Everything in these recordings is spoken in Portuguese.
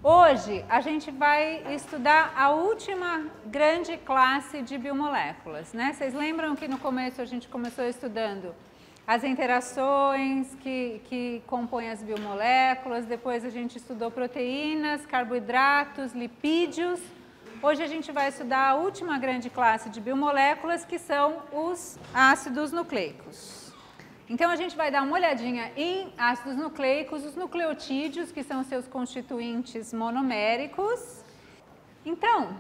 Hoje a gente vai estudar a última grande classe de biomoléculas, né? Vocês lembram que no começo a gente começou estudando as interações que compõem as biomoléculas, depois a gente estudou proteínas, carboidratos, lipídios. Hoje a gente vai estudar a última grande classe de biomoléculas, que são os ácidos nucleicos. Então, a gente vai dar uma olhadinha em ácidos nucleicos, os nucleotídeos, que são seus constituintes monoméricos. Então,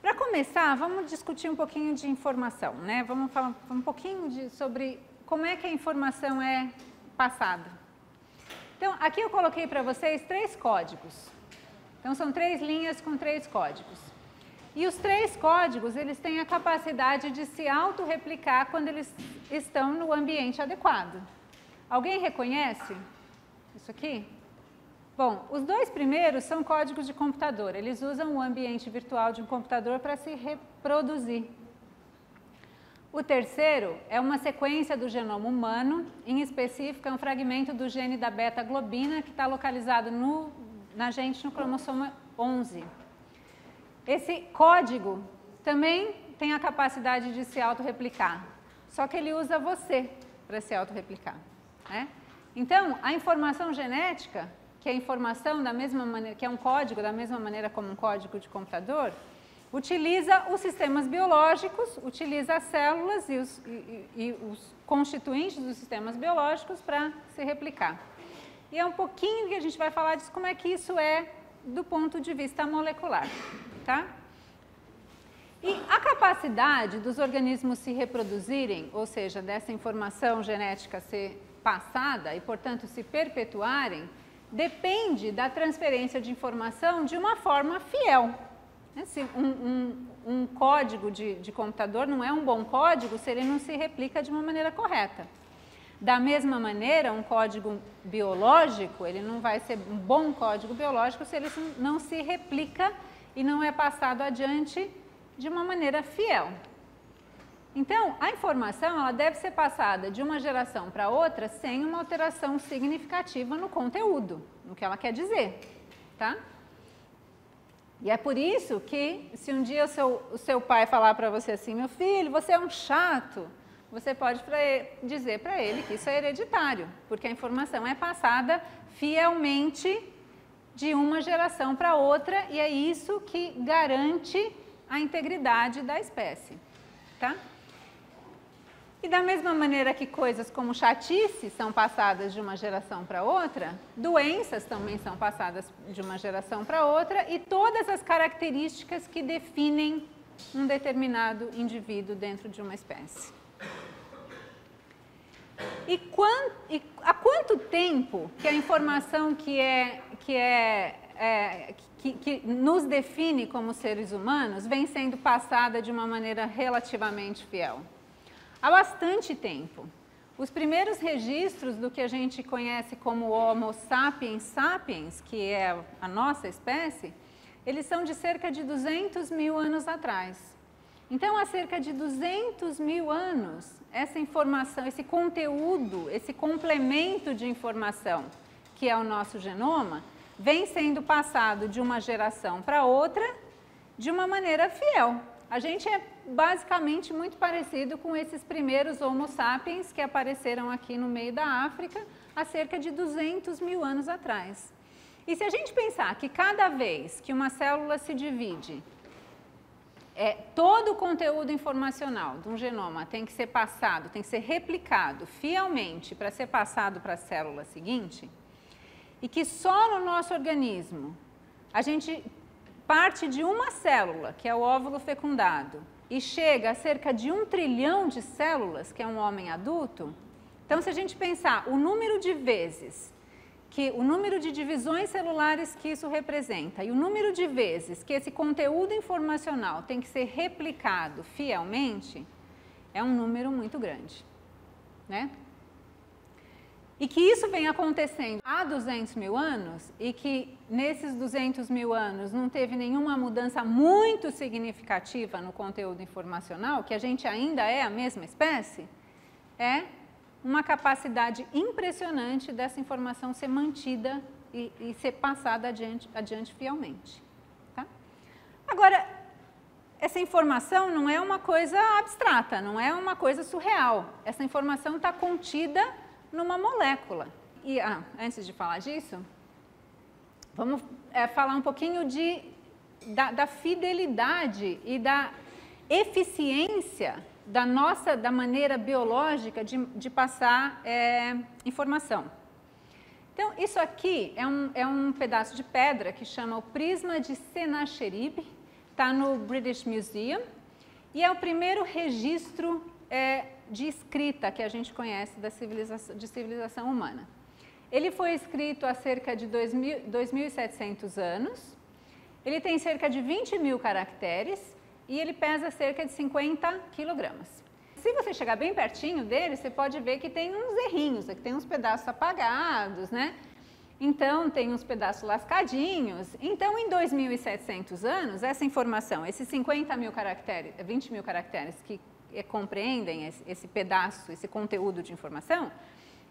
para começar, vamos discutir um pouquinho de informação, né? Vamos falar um pouquinho sobre como é que a informação é passada. Então, aqui eu coloquei para vocês 3 códigos. Então, são 3 linhas com 3 códigos. E os 3 códigos, eles têm a capacidade de se autorreplicar quando eles estão no ambiente adequado. Alguém reconhece isso aqui? Bom, os 2 primeiros são códigos de computador. Eles usam o ambiente virtual de um computador para se reproduzir. O terceiro é uma sequência do genoma humano, em específico é um fragmento do gene da beta-globina que está localizado na gente no cromossomo 11. Esse código também tem a capacidade de se autorreplicar, só que ele usa você para se autorreplicar, né? Então, a informação genética, que é informação da mesma maneira, que é um código da mesma maneira como um código de computador, utiliza os sistemas biológicos, utiliza as células e os constituintes dos sistemas biológicos para se replicar. E é um pouquinho que a gente vai falar disso, como é que isso é do ponto de vista molecular. Tá? E a capacidade dos organismos se reproduzirem, ou seja, dessa informação genética ser passada e, portanto, se perpetuarem, depende da transferência de informação de uma forma fiel. Um código de computador não é um bom código se ele não se replica de uma maneira correta. Da mesma maneira, um código biológico, ele não vai ser um bom código biológico se ele não se replica e não é passado adiante de uma maneira fiel. Então, a informação ela deve ser passada de uma geração para outra sem uma alteração significativa no conteúdo, no que ela quer dizer, tá? E é por isso que, se um dia o seu pai falar para você assim, meu filho, você é um chato, você pode dizer para ele que isso é hereditário, porque a informação é passada fielmente de uma geração para outra e é isso que garante a integridade da espécie, tá? E da mesma maneira que coisas como chatice são passadas de uma geração para outra, doenças também são passadas de uma geração para outra e todas as características que definem um determinado indivíduo dentro de uma espécie. E há quanto tempo que a informação que nos define como seres humanos vem sendo passada de uma maneira relativamente fiel? Há bastante tempo. Os primeiros registros do que a gente conhece como Homo sapiens sapiens, que é a nossa espécie, eles são de cerca de 200 mil anos atrás. Então, há cerca de 200 mil anos, essa informação, esse conteúdo, esse complemento de informação, que é o nosso genoma, vem sendo passado de uma geração para outra de uma maneira fiel. A gente é basicamente muito parecido com esses primeiros Homo sapiens que apareceram aqui no meio da África há cerca de 200 mil anos atrás. E se a gente pensar que cada vez que uma célula se divide, todo o conteúdo informacional de um genoma tem que ser passado, tem que ser replicado fielmente para ser passado para a célula seguinte, e que só no nosso organismo a gente parte de uma célula, que é o óvulo fecundado, e chega a cerca de 1 trilhão de células, que é um homem adulto, então se a gente pensar o número de vezes o número de divisões celulares que isso representa e o número de vezes que esse conteúdo informacional tem que ser replicado fielmente, é um número muito grande, né? E que isso vem acontecendo há 200 mil anos e que nesses 200 mil anos não teve nenhuma mudança muito significativa no conteúdo informacional, que a gente ainda é a mesma espécie, é uma capacidade impressionante dessa informação ser mantida e ser passada adiante fielmente. Tá? Agora, essa informação não é uma coisa abstrata, não é uma coisa surreal. Essa informação está contida numa molécula. E antes de falar disso, vamos falar um pouquinho da fidelidade e da eficiência da maneira biológica de passar informação. Então, isso aqui é um pedaço de pedra que chama o prisma de Sennacherib, está no British Museum, e é o primeiro registro de escrita que a gente conhece de civilização humana. Ele foi escrito há cerca de 2.700 anos, ele tem cerca de 20.000 caracteres e ele pesa cerca de 50 quilogramas. Se você chegar bem pertinho dele, você pode ver que tem uns errinhos, aqui tem uns pedaços apagados, né? Então, tem uns pedaços lascadinhos. Então, em 2.700 anos, essa informação, esses 20.000 caracteres que compreendem esse pedaço, esse conteúdo de informação,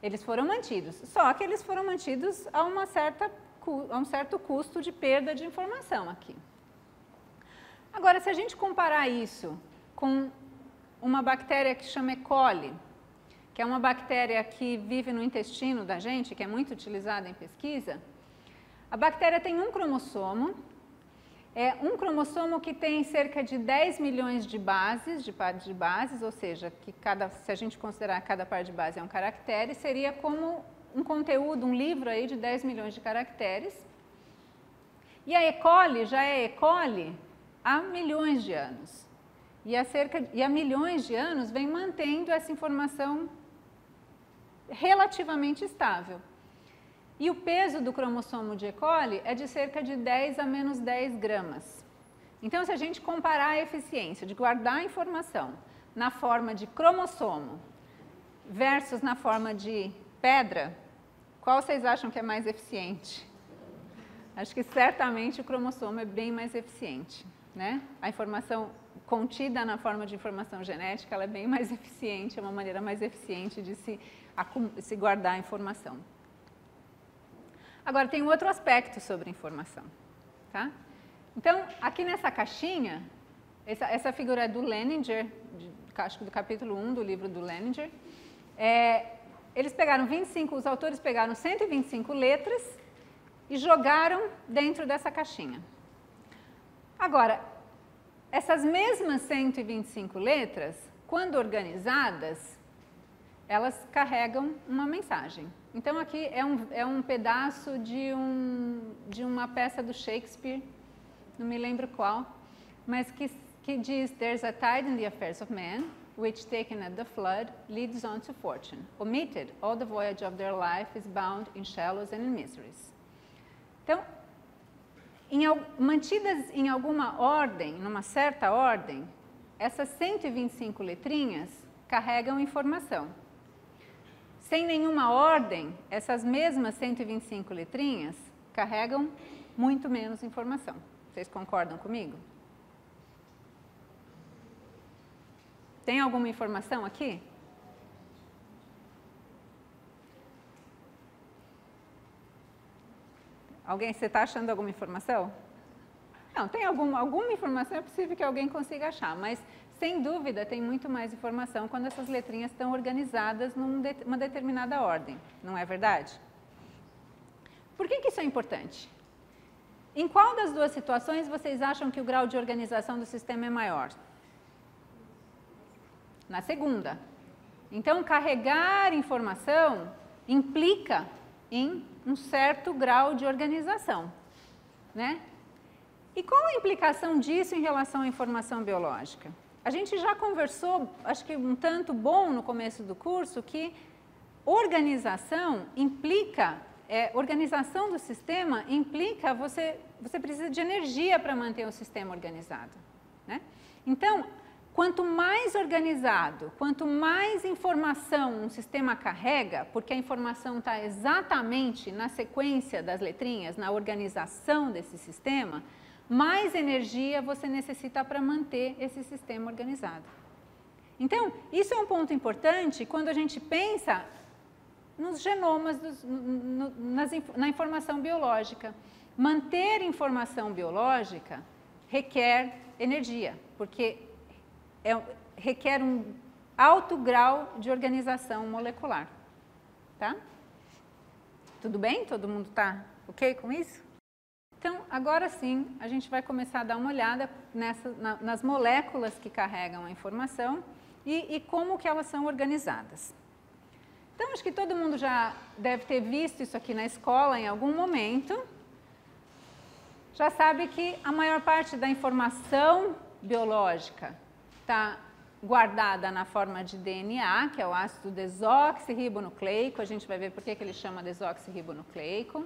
eles foram mantidos. Só que eles foram mantidos a um certo custo de perda de informação aqui. Agora, se a gente comparar isso com uma bactéria que chama E. coli, que é uma bactéria que vive no intestino da gente, que é muito utilizada em pesquisa, a bactéria tem um cromossomo que tem cerca de 10 milhões de bases, ou seja, que se a gente considerar cada par de base é um caractere, seria como um conteúdo, um livro aí de 10 milhões de caracteres. E a E. coli já é E. coli há milhões de anos. E há milhões de anos vem mantendo essa informação relativamente estável. E o peso do cromossomo de E. coli é de cerca de 10 a menos 10 gramas. Então, se a gente comparar a eficiência de guardar a informação na forma de cromossomo versus na forma de pedra, qual vocês acham que é mais eficiente? Acho que certamente o cromossomo é bem mais eficiente, né? A informação contida na forma de informação genética, ela é bem mais eficiente, é uma maneira mais eficiente de se guardar a informação. Agora, tem um outro aspecto sobre informação. Tá? Então, aqui nessa caixinha, essa figura é do Leninger, acho que do capítulo 1 do livro do Leninger. Eles pegaram os autores pegaram 125 letras e jogaram dentro dessa caixinha. Agora, essas mesmas 125 letras, quando organizadas, elas carregam uma mensagem. Então, aqui é um pedaço de uma peça do Shakespeare, não me lembro qual, mas que diz: "There's a tide in the affairs of man, which taken at the flood, leads on to fortune. Omitted, all the voyage of their life is bound in shallows and in miseries." Então, mantidas em alguma ordem, numa certa ordem, essas 125 letrinhas carregam informação. Sem nenhuma ordem, essas mesmas 125 letrinhas carregam muito menos informação. Vocês concordam comigo? Tem alguma informação aqui? Você está achando alguma informação? Não, tem alguma informação, é possível que alguém consiga achar, mas sem dúvida tem muito mais informação quando essas letrinhas estão organizadas numa determinada ordem, não é verdade? Por que isso é importante? Em qual das duas situações vocês acham que o grau de organização do sistema é maior? Na segunda. Então, carregar informação implica em um certo grau de organização, né? E qual a implicação disso em relação à informação biológica? A gente já conversou, acho que um tanto bom no começo do curso, que organização implica, organização do sistema implica você precisa de energia para manter o sistema organizado, né? Então, quanto mais organizado, quanto mais informação um sistema carrega, porque a informação está exatamente na sequência das letrinhas, na organização desse sistema, mais energia você necessita para manter esse sistema organizado. Então, isso é um ponto importante quando a gente pensa nos genomas, na informação biológica. Manter informação biológica requer energia, porque requer um alto grau de organização molecular. Tá? Tudo bem? Todo mundo está ok com isso? Então, agora sim, a gente vai começar a dar uma olhada nas moléculas que carregam a informação e como que elas são organizadas. Então, acho que todo mundo já deve ter visto isso aqui na escola em algum momento. Já sabe que a maior parte da informação biológica está guardada na forma de DNA, que é o ácido desoxirribonucleico. A gente vai ver por que ele chama desoxirribonucleico.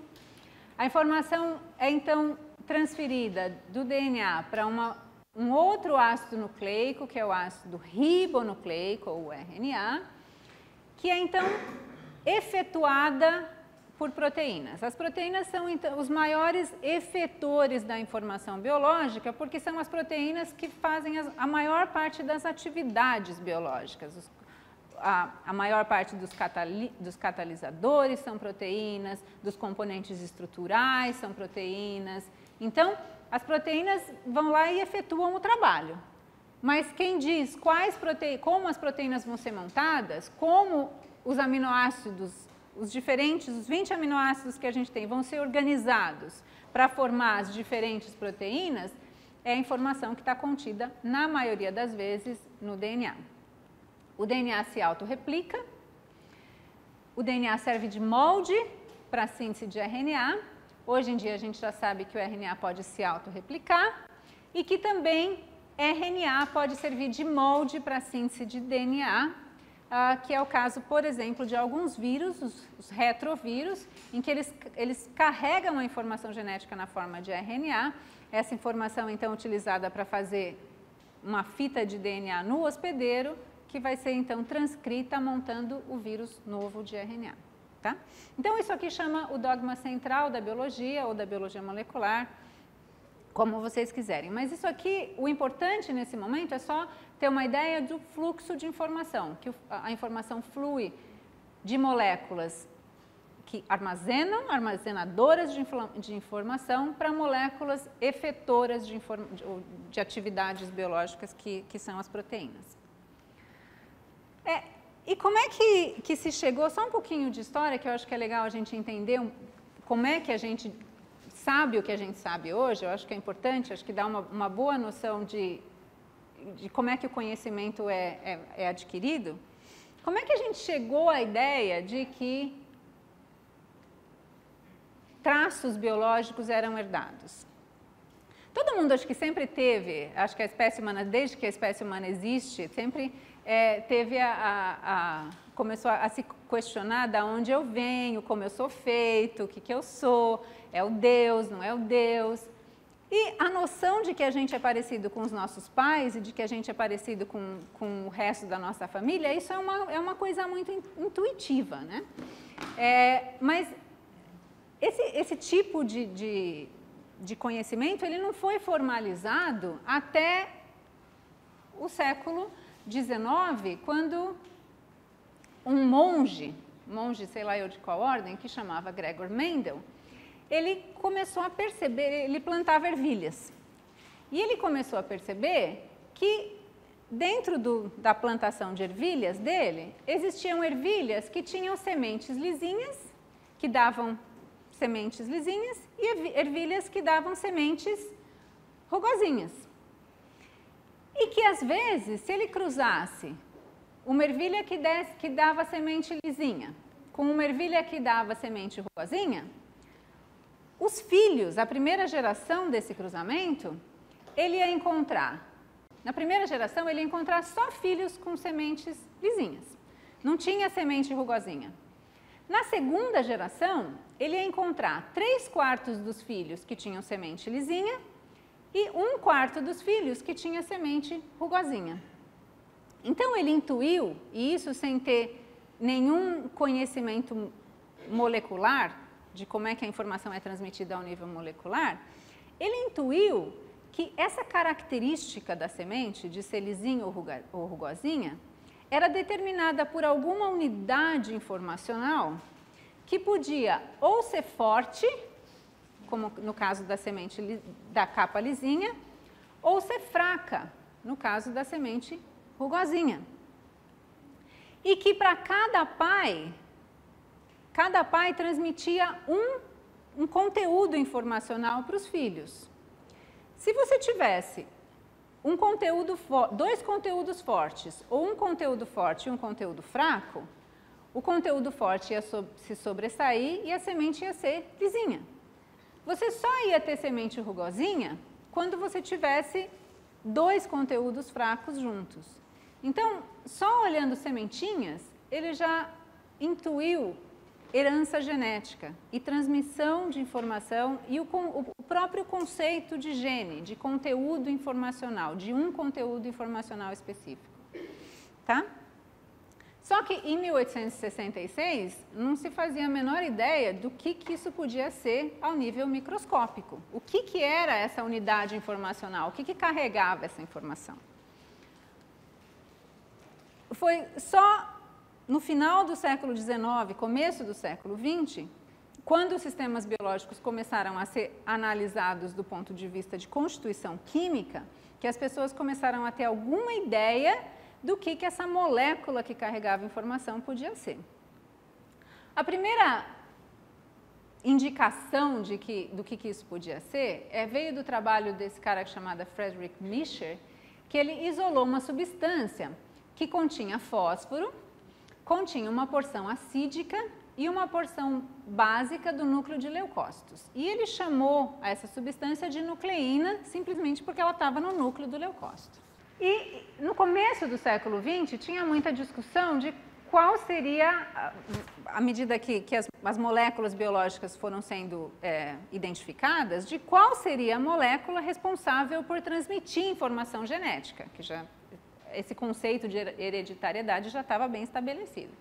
A informação é então transferida do DNA para um outro ácido nucleico, que é o ácido ribonucleico, ou RNA, que é então efetuada por proteínas. As proteínas são então os maiores efetores da informação biológica, porque são as proteínas que fazem a maior parte das atividades biológicas. A maior parte dos catalisadores são proteínas, dos componentes estruturais são proteínas. Então, as proteínas vão lá e efetuam o trabalho. Mas quem diz como as proteínas vão ser montadas, como os aminoácidos, os 20 aminoácidos que a gente tem, vão ser organizados para formar as diferentes proteínas, é a informação que está contida, na maioria das vezes, no DNA. O DNA se autorreplica, o DNA serve de molde para a síntese de RNA. Hoje em dia a gente já sabe que o RNA pode se autorreplicar e que também RNA pode servir de molde para a síntese de DNA, que é o caso, por exemplo, de alguns vírus, os retrovírus, em que eles carregam a informação genética na forma de RNA. Essa informação então é utilizada para fazer uma fita de DNA no hospedeiro, que vai ser então transcrita montando o vírus novo de RNA. Tá? Então isso aqui chama o dogma central da biologia ou da biologia molecular, como vocês quiserem. Mas isso aqui, o importante nesse momento é só ter uma ideia do fluxo de informação, que a informação flui de moléculas que armazenadoras de informação, para moléculas efetoras de atividades biológicas, que são as proteínas. E como é que se chegou, só um pouquinho de história, que eu acho que é legal a gente entender como é que a gente sabe o que a gente sabe hoje. Eu acho que é importante, acho que dá uma boa noção de como é que o conhecimento é adquirido. Como é que a gente chegou à ideia de que traços biológicos eram herdados? Todo mundo acho que sempre teve, acho que a espécie humana, desde que a espécie humana existe, sempre começou a se questionar de onde eu venho, como eu sou feito, o que eu sou, é o Deus, não é o Deus. E a noção de que a gente é parecido com os nossos pais e de que a gente é parecido com o resto da nossa família, isso é uma coisa muito intuitiva, né? Mas esse tipo de conhecimento, ele não foi formalizado até o século XIX, quando um monge, sei lá eu de qual ordem, que chamava Gregor Mendel, ele começou a perceber, ele plantava ervilhas. E ele começou a perceber que dentro da plantação de ervilhas dele, existiam ervilhas que tinham sementes lisinhas, que davam sementes lisinhas, e ervilhas que davam sementes rugosinhas. E que às vezes, se ele cruzasse uma ervilha que dava semente lisinha com uma ervilha que dava semente rugosinha, os filhos, a primeira geração desse cruzamento, ele ia encontrar, na primeira geração ele ia encontrar só filhos com sementes lisinhas, não tinha semente rugosinha. Na segunda geração, ele ia encontrar 3/4 dos filhos que tinham semente lisinha e 1/4 dos filhos que tinha semente rugosinha. Então ele intuiu, e isso sem ter nenhum conhecimento molecular, de como é que a informação é transmitida ao nível molecular, ele intuiu que essa característica da semente, de ser lisinha ou rugosinha, era determinada por alguma unidade informacional que podia ou ser forte, como no caso da semente da capa lisinha, ou ser fraca, no caso da semente rugosinha. E que para cada pai transmitia um conteúdo informacional para os filhos. Se você tivesse dois conteúdos fortes, ou um conteúdo forte e um conteúdo fraco, o conteúdo forte ia se sobressair e a semente ia ser lisinha. Você só ia ter semente rugosinha quando você tivesse dois conteúdos fracos juntos. Então, só olhando sementinhas, ele já intuiu herança genética e transmissão de informação e o próprio conceito de gene, de conteúdo informacional, de um conteúdo informacional específico. Tá? Só que em 1866 não se fazia a menor ideia do que isso podia ser ao nível microscópico. O que era essa unidade informacional? O que carregava essa informação? Foi só no final do século XIX, começo do século XX, quando os sistemas biológicos começaram a ser analisados do ponto de vista de constituição química, que as pessoas começaram a ter alguma ideia do que essa molécula que carregava informação podia ser. A primeira indicação do que isso podia ser veio do trabalho desse cara chamado Friedrich Mischer, que ele isolou uma substância que continha fósforo, continha uma porção acídica e uma porção básica do núcleo de leucócitos. E ele chamou essa substância de nucleína, simplesmente porque ela estava no núcleo do leucócito. E no começo do século XX tinha muita discussão de qual seria, à medida que as moléculas biológicas foram sendo identificadas, de qual seria a molécula responsável por transmitir informação genética, que esse conceito de hereditariedade já estava bem estabelecido.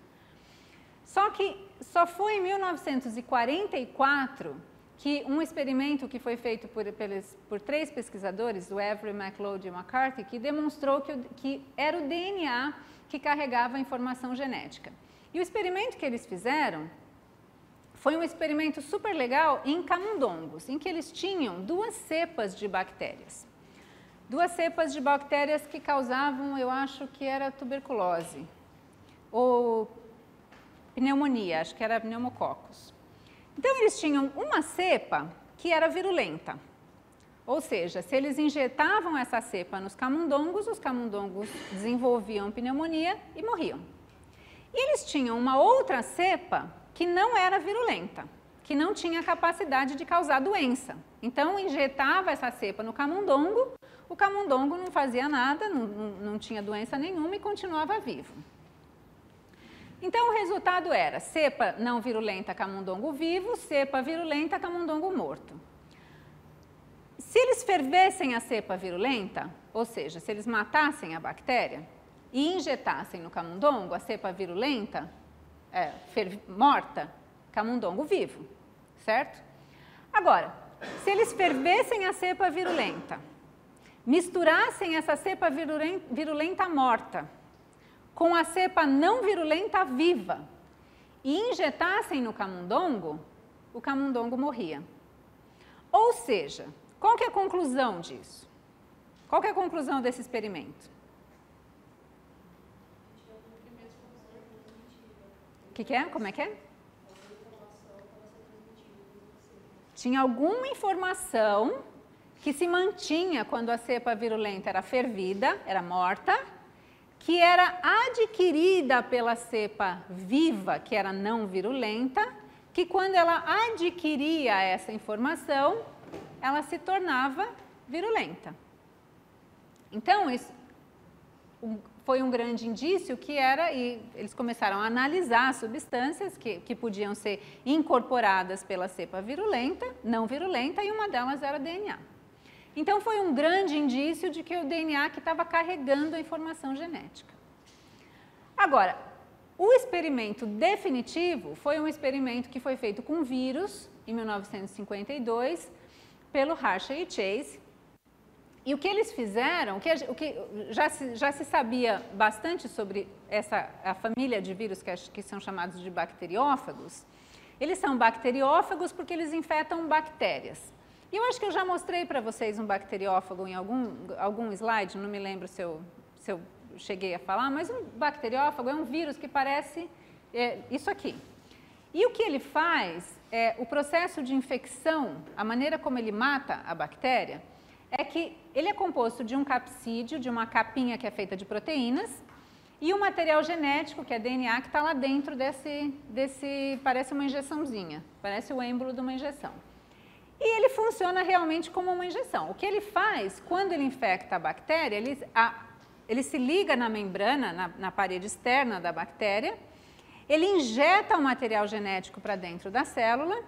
Só que só foi em 1944 que um experimento que foi feito por 3 pesquisadores, o Avery, MacLeod e McCarthy, que demonstrou que era o DNA que carregava a informação genética. E o experimento que eles fizeram foi um experimento super legal em camundongos, em que eles tinham 2 cepas de bactérias. 2 cepas de bactérias que causavam, eu acho que era tuberculose, ou pneumonia, acho que era pneumococcus. Então, eles tinham uma cepa que era virulenta, ou seja, se eles injetavam essa cepa nos camundongos, os camundongos desenvolviam pneumonia e morriam. E eles tinham uma outra cepa que não era virulenta, que não tinha capacidade de causar doença. Então, injetava essa cepa no camundongo, o camundongo não fazia nada, não tinha doença nenhuma e continuava vivo. Então, o resultado era cepa não virulenta, camundongo vivo, cepa virulenta, camundongo morto. Se eles fervessem a cepa virulenta, ou seja, se eles matassem a bactéria e injetassem no camundongo a cepa virulenta, morta, camundongo vivo, certo? Agora, se eles fervessem a cepa virulenta, misturassem essa cepa virulenta morta com a cepa não virulenta viva e injetassem no camundongo, o camundongo morria. Ou seja, qual que é a conclusão disso? Qual que é a conclusão desse experimento? O que é? Como é que é? Tinha alguma informação que se mantinha quando a cepa virulenta era fervida, era morta, que era adquirida pela cepa viva, que era não virulenta, que quando ela adquiria essa informação, ela se tornava virulenta. Então, isso foi um grande indício que e eles começaram a analisar as substâncias que podiam ser incorporadas pela cepa virulenta, não virulenta, e uma delas era DNA. Então, foi um grande indício de que o DNA que estava carregando a informação genética. Agora, o experimento definitivo foi um experimento que foi feito com vírus, em 1952, pelo Hershey e Chase, E o que eles fizeram, o que já se sabia bastante sobre a família de vírus que são chamados de bacteriófagos. Eles são bacteriófagos porque eles infectam bactérias. E eu acho que eu já mostrei para vocês um bacteriófago em algum slide, não me lembro se eu cheguei a falar, mas um bacteriófago é um vírus que parece isso aqui. E o que ele faz, o processo de infecção, a maneira como ele mata a bactéria, é que ele é composto de um capsídeo, de uma capinha que é feita de proteínas, e um material genético, que é DNA, que está lá dentro parece uma injeçãozinha, parece o êmbolo de uma injeção. E ele funciona realmente como uma injeção. O que ele faz, quando ele infecta a bactéria, ele se liga na membrana, na parede externa da bactéria, ele injeta o material genético para dentro da célula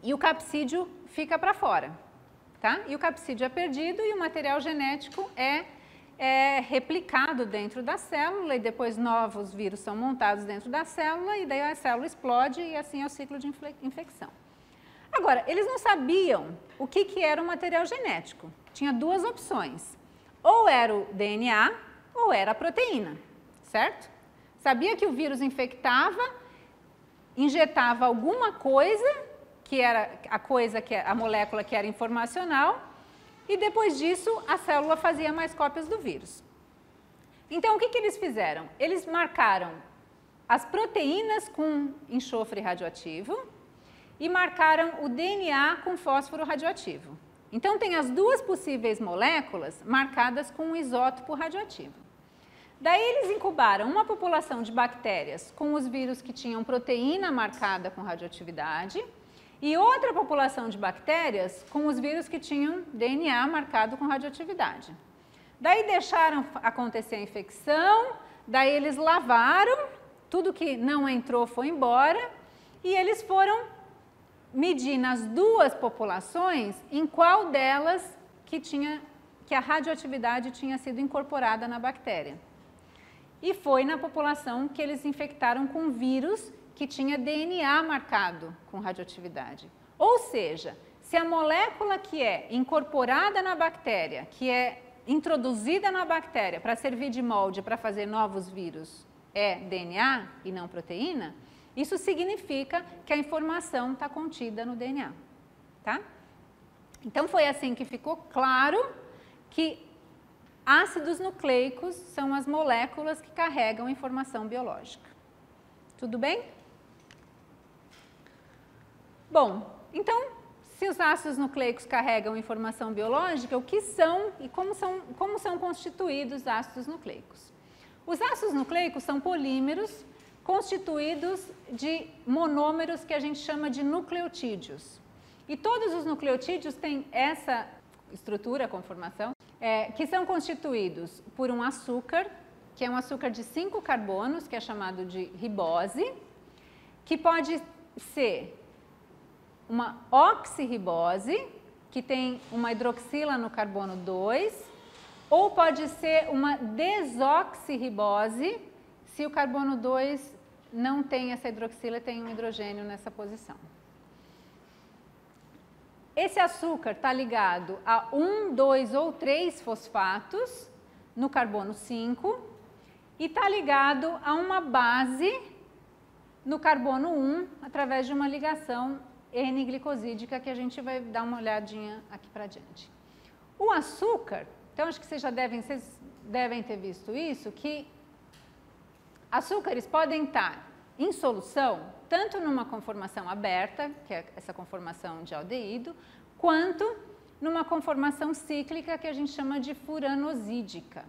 e o capsídeo fica para fora. Tá? E o capsídeo é perdido e o material genético é replicado dentro da célula e depois novos vírus são montados dentro da célula e daí a célula explode e assim é o ciclo de infecção. Agora, eles não sabiam o que era o material genético. Tinha duas opções. Ou era o DNA ou era a proteína, certo? Sabia que o vírus infectava, injetava alguma coisa, que era a molécula que era informacional, e depois disso a célula fazia mais cópias do vírus. Então, o que eles fizeram? Eles marcaram as proteínas com enxofre radioativo e marcaram o DNA com fósforo radioativo. Então, tem as duas possíveis moléculas marcadas com um isótopo radioativo. Daí, eles incubaram uma população de bactérias com os vírus que tinham proteína marcada com radioatividade e outra população de bactérias com os vírus que tinham DNA marcado com radioatividade. Daí deixaram acontecer a infecção, daí eles lavaram, tudo que não entrou foi embora e eles foram medir nas duas populações em qual delas que a radioatividade tinha sido incorporada na bactéria. E foi na população que eles infectaram com vírus que tinha DNA marcado com radioatividade. Ou seja, se a molécula que é incorporada na bactéria, que é introduzida na bactéria para servir de molde para fazer novos vírus, é DNA e não proteína, isso significa que a informação está contida no DNA, tá? Então, foi assim que ficou claro que ácidos nucleicos são as moléculas que carregam informação biológica. Tudo bem? Bom, então, se os ácidos nucleicos carregam informação biológica, o que são e como são constituídos ácidos nucleicos? Os ácidos nucleicos são polímeros constituídos de monômeros que a gente chama de nucleotídeos. E todos os nucleotídeos têm essa estrutura, conformação, que são constituídos por um açúcar, que é um açúcar de 5 carbonos, que é chamado de ribose, que pode ser uma oxirribose, que tem uma hidroxila no carbono 2, ou pode ser uma desoxirribose, se o carbono 2 não tem essa hidroxila, tem um hidrogênio nessa posição. Esse açúcar está ligado a 1, 2 ou 3 fosfatos no carbono 5 e está ligado a uma base no carbono 1 através de uma ligação N-glicosídica que a gente vai dar uma olhadinha aqui para diante. O açúcar, então acho que vocês devem ter visto isso, que açúcares podem estar em solução, tanto numa conformação aberta, que é essa conformação de aldeído, quanto numa conformação cíclica que a gente chama de furanosídica.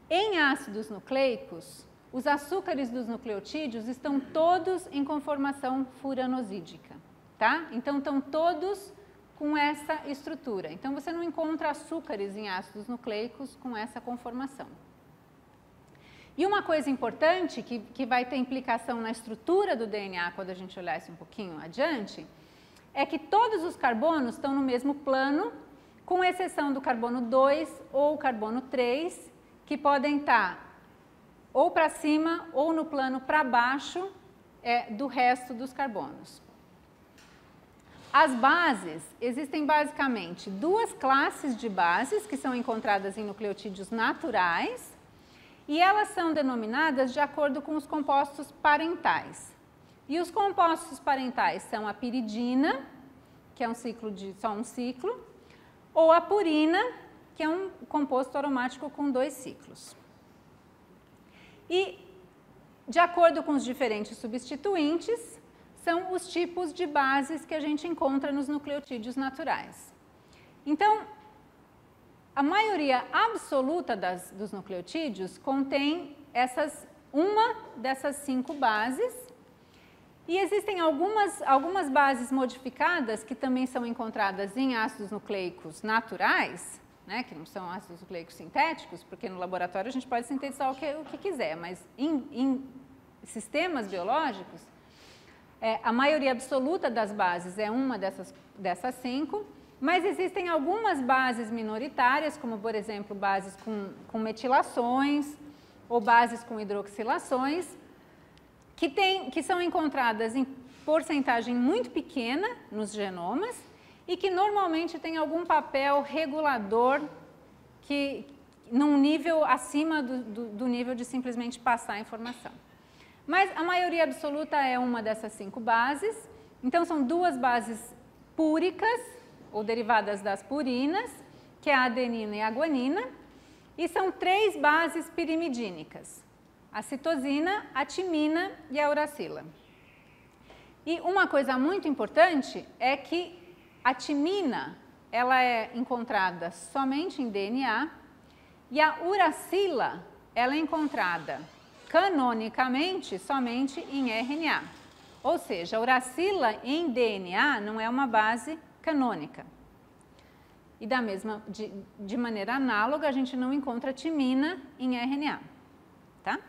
Em ácidos nucleicos, os açúcares dos nucleotídeos estão todos em conformação furanosídica, tá? Então, estão todos com essa estrutura. Então, você não encontra açúcares em ácidos nucleicos com essa conformação. E uma coisa importante que vai ter implicação na estrutura do DNA quando a gente olhar isso um pouquinho adiante, é que todos os carbonos estão no mesmo plano, com exceção do carbono 2 ou carbono 3, que podem estar ou para cima ou no plano para baixo do resto dos carbonos. As bases, existem basicamente duas classes de bases que são encontradas em nucleotídeos naturais e elas são denominadas de acordo com os compostos parentais. E os compostos parentais são a piridina, que é um ciclo de só um ciclo, ou a purina, que é um composto aromático com 2 ciclos. E, de acordo com os diferentes substituintes, são os tipos de bases que a gente encontra nos nucleotídeos naturais. Então, a maioria absoluta dos nucleotídeos contém uma dessas 5 bases, e existem algumas bases modificadas que também são encontradas em ácidos nucleicos naturais, né, que não são ácidos nucleicos sintéticos, porque no laboratório a gente pode sintetizar o que quiser, mas em sistemas biológicos, a maioria absoluta das bases é uma dessas 5, mas existem algumas bases minoritárias, como por exemplo bases com metilações ou bases com hidroxilações, que são encontradas em porcentagem muito pequena nos genomas e que normalmente têm algum papel regulador num nível acima do nível de simplesmente passar a informação. Mas a maioria absoluta é uma dessas 5 bases, então são 2 bases púricas, ou derivadas das purinas, que é a adenina e a guanina, e são 3 bases pirimidínicas, a citosina, a timina e a uracila. E uma coisa muito importante é que a timina, ela é encontrada somente em DNA, e a uracila, ela é encontrada canonicamente somente em RNA. Ou seja, a uracila em DNA não é uma base canônica. E de maneira análoga, a gente não encontra timina em RNA, tá?